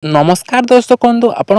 नमस्कार दोस्त बंधु आपण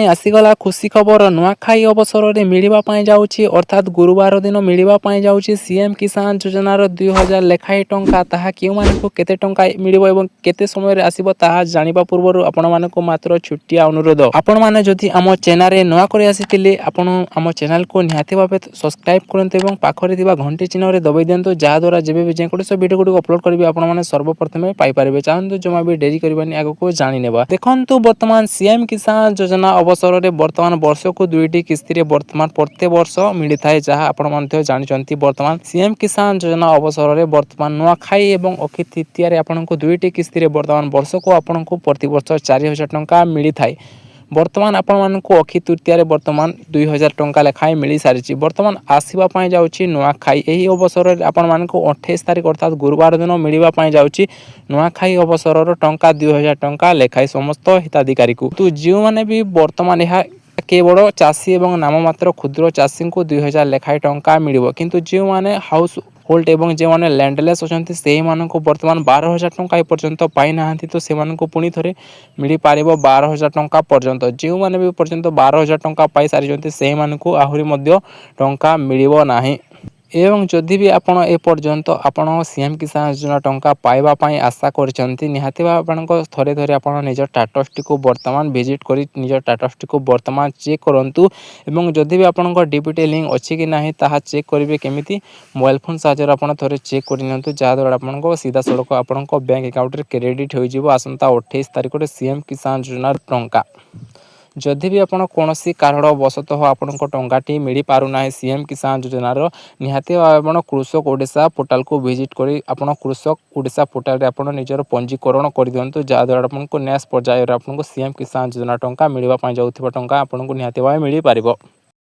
आसीगला खुशी खबर नुआखाई अवसर में मिलवाई जाऊँगी अर्थात गुरुवार दिन मिलवाई जाऊँगी सीएम किसान योजनार 2000 लेखाएं टंका ताहा क्यों मानक केते टंका मिलिबो एवं केते समय रे आसीबो ताहा जानिबा पूर्व आपण मानक मात्र छुट्टिया अनुरोध आपण माने जदि आम चैनल रे नुआ करे आसीतिले आपण आम चैनल को निहाती भाबे सब्सक्राइब करंतु एवं पाखरे दिबा घंटी चिन्ह रे दबाई दियंतु जहा द्वारा जेबे भी जे कोडे वीडियो गुडी अपलोड करबी आपण माने सर्वप्रथमे पाई परिबे चाहंतु जमा भी देरी करबानी आगो को जानि नेबा देखो बर्तमान सीएम किसान योजना अवसर में बर्तमान वर्ष को दुईटी किस्ती बर्तमान प्रत्येक वर्ष मिलता है जहाँ आपण जानते बर्तमान सीएम किसान योजना अवसर में बर्तमान नुआखाई और अक्षय तृतीय आपन को दुईटी किस्ती बर्तमान वर्ष को आपन को प्रतिवर्ष 4000 टंका मिलता है। बर्तमान आपण अक्षय तृतीय बर्तमान 2000 टंका लेखाएं मिल सारी बर्तमान आसवाई जाऊँगी नुआखाई यही अवसर में आपण मानक 28 तारीख अर्थात गुरुवार दिन मिलवाई जाऊँगी नुआखाई अवसर टंका 2000 टंका लेखाएं समस्त हिताधिकारी को तो जो मैंने भी बर्तमान यह केवल चाषी और नाममात्र क्षुद्र चाषी को 2000 लेखाएं टंका मिल किंतु जो मैंने हाउस होल्ड एवं जो मैंने लैंडलेस अच्छा से बर्तमान 12,000 टंका एपर्यंत पाई ना तो से पुणी थे मिल पार 12,000 टंका पर्यंत जो मैंने भी पर्यंत 12,000 टंका पाई सारी से आहरी टंका मिल ना एवं जदि भी आपण ए पर्यंत आपण सीएम किसान योजना टंका पाइबा पई आशा करछंती निहाती आपण थरे थरे आपण निज स्टेटस टी को वर्तमान विजिट करी निज स्टेटस टी को वर्तमान चेक करंतु एवं जदि भी आपण डीबीटी लिंक अछि कि नाही ताहा चेक करिवे केमिति मोबाइल फोन साहाय्य आपण थरे चेक करिनंतु जा द्वारा आपण सीधा सड़क आपण बैंक अकाउंट रे क्रेडिट होई जिवो आसंता 28 तारिख रे सीएम किसान योजना टंका जदि भी आपण कोनोसी कारण वशतः आपण टंकाटी मिल पारुना सीएम किसान योजनार निहाती आपण कृषक ओडिशा पोर्टाल को विजिट करी आपण कृषक ओडिशा पोर्टाल रे आपण निजर पंजीकरण कर दियंतु जा द्वारा आपण नेक्स्ट पर्याय रे आपण सीएम किसान योजना टंका मिलवा पई जाउथिबा टंका आपण निहाती भाव मिल पारिबो।